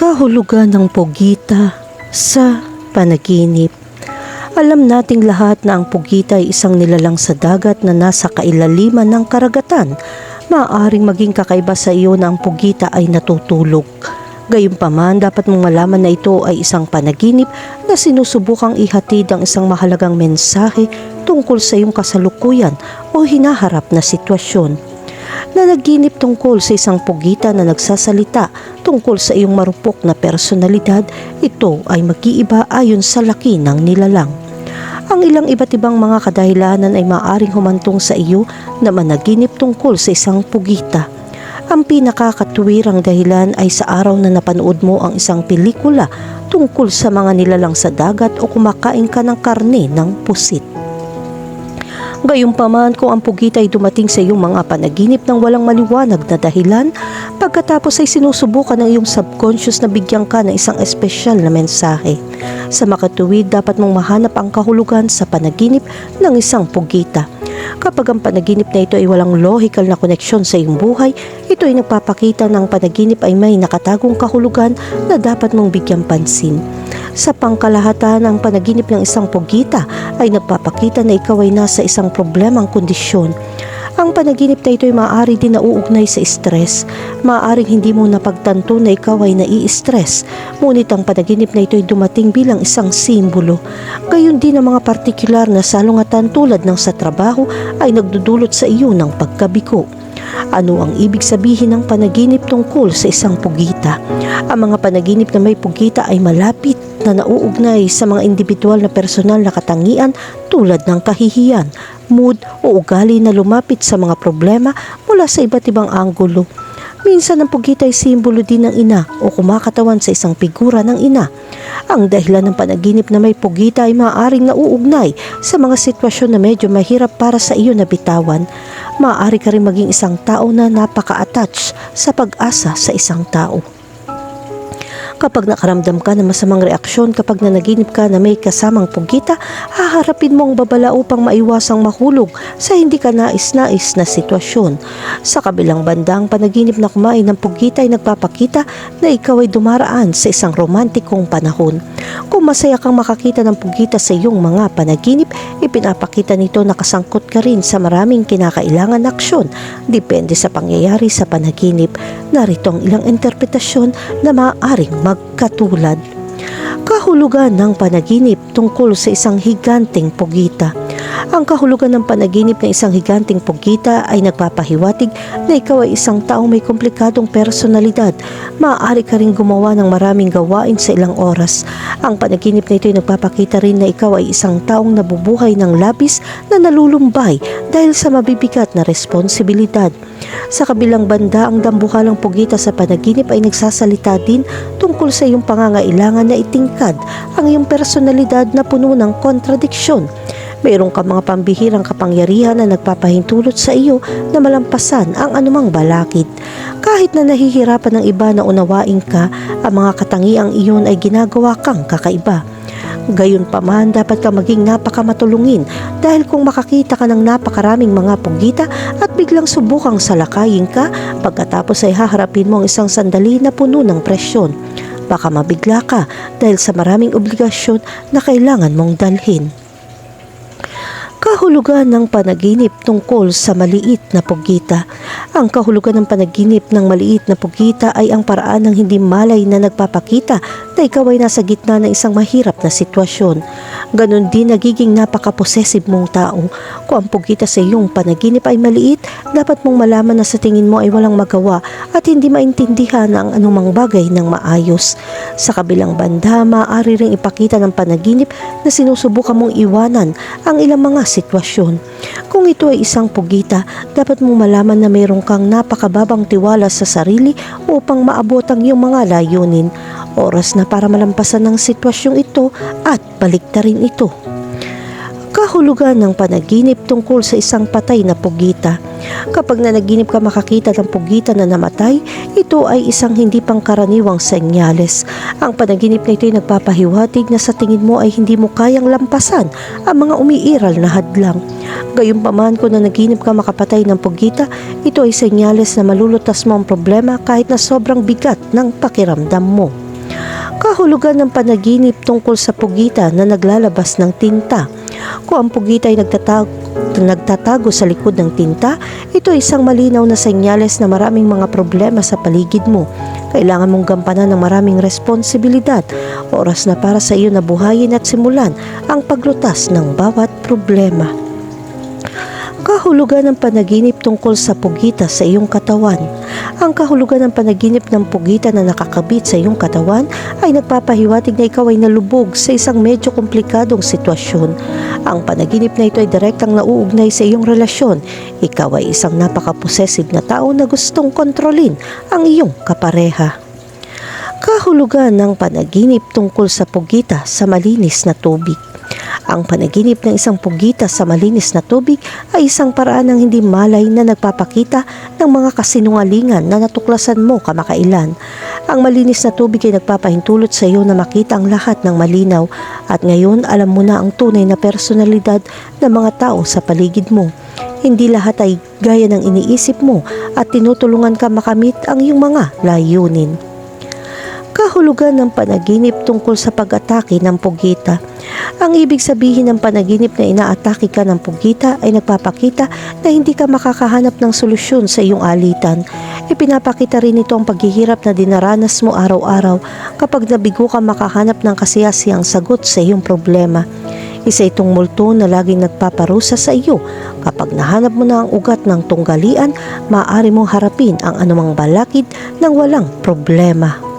Kahulugan ng pugita sa panaginip. Alam nating lahat na ang pugita ay isang nilalang sa dagat na nasa kailaliman ng karagatan. Maaaring maging kakaiba sa iyo na ang pugita ay natutulog. Gayunpaman, dapat mong malaman na ito ay isang panaginip na sinusubukang ihatid ang isang mahalagang mensahe tungkol sa iyong kasalukuyan o hinaharap na sitwasyon. Nanaginip tungkol sa isang pugita na nagsasalita tungkol sa iyong marupok na personalidad, ito ay mag-iiba ayon sa laki ng nilalang. Ang ilang iba't ibang mga kadahilanan ay maaaring humantong sa iyo na managinip tungkol sa isang pugita. Ang pinakakatuwirang dahilan ay sa araw na napanood mo ang isang pelikula tungkol sa mga nilalang sa dagat o kumakain ka ng karne ng pusit. Gayunpaman, kung ang pugita ay dumating sa iyong mga panaginip ng walang maliwanag na dahilan, pagkatapos ay sinusubukan ng iyong subconscious na bigyan ka ng isang espesyal na mensahe. Sa makatuwid, dapat mong mahanap ang kahulugan sa panaginip ng isang pugita. Kapag ang panaginip na ito ay walang logical na koneksyon sa iyong buhay, ito ay nagpapakita ng panaginip ay may nakatagong kahulugan na dapat mong bigyang pansin. Sa pangkalahatan, ang panaginip ng isang pugita ay nagpapakita na ikaw ay nasa isang problemang kondisyon. Ang panaginip na ito ay maaari din nauugnay sa stress. Maaaring hindi mo napagtanto na ikaw ay nai-stress, ngunit ang panaginip na ito ay dumating bilang isang simbolo. Gayon din ang mga partikular na salungatan tulad ng sa trabaho ay nagdudulot sa iyo ng pagkabigo. Ano ang ibig sabihin ng panaginip tungkol sa isang pugita? Ang mga panaginip na may pugita ay malapit na nauugnay sa mga individual na personal na katangian tulad ng kahihiyan, mood o ugali na lumapit sa mga problema mula sa iba't ibang anggulo. Minsan ang pugita ay simbolo din ng ina o kumakatawan sa isang figura ng ina. Ang dahilan ng panaginip na may pugita ay maaaring nauugnay sa mga sitwasyon na medyo mahirap para sa iyo na bitawan. Maaari ka rin maging isang tao na napaka-attach sa pag-asa sa isang tao. Kapag nakaramdam ka ng masamang reaksyon kapag nanaginip ka na may kasamang pugita, haharapin mo ang babala upang maiwasang mahulog sa hindi ka nais-nais na sitwasyon. Sa kabilang banda, ang panaginip na kumain ng pugita ay nagpapakita na ikaw ay dumaraan sa isang romantikong panahon. Kung masaya kang makakita ng pugita sa iyong mga panaginip, ipinapakita nito na kasangkot ka rin sa maraming kinakailangan na aksyon. Depende sa pangyayari sa panaginip. Narito ang ilang interpretasyon na maaaring magkatulad. Kahulugan ng panaginip tungkol sa isang higanteng pugita. Ang kahulugan ng panaginip ng isang higanteng pugita ay nagpapahiwatig na ikaw ay isang taong may komplikadong personalidad. Maaari ka rin gumawa ng maraming gawain sa ilang oras. Ang panaginip na ito ay nagpapakita rin na ikaw ay isang taong nabubuhay ng labis na nalulumbay dahil sa mabibigat na responsibilidad. Sa kabilang banda, ang dambuhalang pugita sa panaginip ay nagsasalita din tungkol sa iyong pangangailangan na itingkad ang iyong personalidad na puno ng kontradiksyon. Mayroon ka mga pambihirang kapangyarihan na nagpapahintulot sa iyo na malampasan ang anumang balakid. Kahit na nahihirapan ng iba na unawain ka, ang mga katangiang iyon ay ginagawa kang kakaiba. Gayunpaman, dapat ka maging napakamatulungin dahil kung makakita ka ng napakaraming mga pugita at biglang subukang salakayin ka, pagkatapos ay haharapin mo ang isang sandali na puno ng presyon. Baka mabigla ka dahil sa maraming obligasyon na kailangan mong dalhin. Kahulugan ng panaginip tungkol sa maliit na pugita. Ang kahulugan ng panaginip ng maliit na pugita ay ang paraan ng hindi malay na nagpapakita na ikaw ay nasa gitna ng isang mahirap na sitwasyon. Ganon din nagiging napaka-possessive mong tao. Kung ang pugita sa iyong panaginip ay maliit, dapat mong malaman na sa tingin mo ay walang magawa at hindi maintindihan ang anumang bagay ng maayos. Sa kabilang banda, maaari ring ipakita ng panaginip na sinusubukan mong iwanan ang ilang mga sitwasyon. Kung ito ay isang pugita, dapat mong malaman na mayroon kang napakababang tiwala sa sarili upang maabot ang iyong mga layunin. Oras na para malampasan ang sitwasyong ito at baliktarin ito. Kahulugan ng panaginip tungkol sa isang patay na pugita. Kapag nanaginip ka makakita ng pugita na namatay, ito ay isang hindi pangkaraniwang senyales. Ang panaginip na ito ay nagpapahiwatig na sa tingin mo ay hindi mo kayang lampasan ang mga umiiral na hadlang. Gayunpaman, kung nanaginip ka makapatay ng pugita, ito ay senyales na malulutas mo ang problema kahit na sobrang bigat ng pakiramdam mo. Kahulugan ng panaginip tungkol sa pugita na naglalabas ng tinta. Kung ang pugita ay nagtatago sa likod ng tinta, ito ay isang malinaw na senyales na maraming mga problema sa paligid mo. Kailangan mong gampanan ng maraming responsibilidad. Oras na para sa iyo na buhayin at simulan ang paglutas ng bawat problema. Kahulugan ng panaginip tungkol sa pugita sa iyong katawan. Ang kahulugan ng panaginip ng pugita na nakakabit sa iyong katawan ay nagpapahiwatig na ikaw ay nalubog sa isang medyo komplikadong sitwasyon. Ang panaginip na ito ay direktang nauugnay sa iyong relasyon. Ikaw ay isang napaka-possessive na tao na gustong kontrolin ang iyong kapareha. Kahulugan ng panaginip tungkol sa pugita sa malinis na tubig. Ang panaginip ng isang pugita sa malinis na tubig ay isang paraan ng hindi malay na nagpapakita ng mga kasinungalingan na natuklasan mo kamakailan. Ang malinis na tubig ay nagpapahintulot sa iyo na makita ang lahat ng malinaw at ngayon alam mo na ang tunay na personalidad ng mga tao sa paligid mo. Hindi lahat ay gaya ng iniisip mo at tinutulungan ka makamit ang iyong mga layunin. Kahulugan ng panaginip tungkol sa pag-atake ng pugita. Ang ibig sabihin ng panaginip na inaatake ka ng pugita ay nagpapakita na hindi ka makakahanap ng solusyon sa iyong alitan. Ipinapakita rin ito ang paghihirap na dinaranas mo araw-araw kapag nabigo ka makahanap ng kasiyasiyang sagot sa iyong problema. Isa itong multo na laging nagpaparusa sa iyo. Kapag nahanap mo na ang ugat ng tunggalian, maaari mong harapin ang anumang balakid ng walang problema.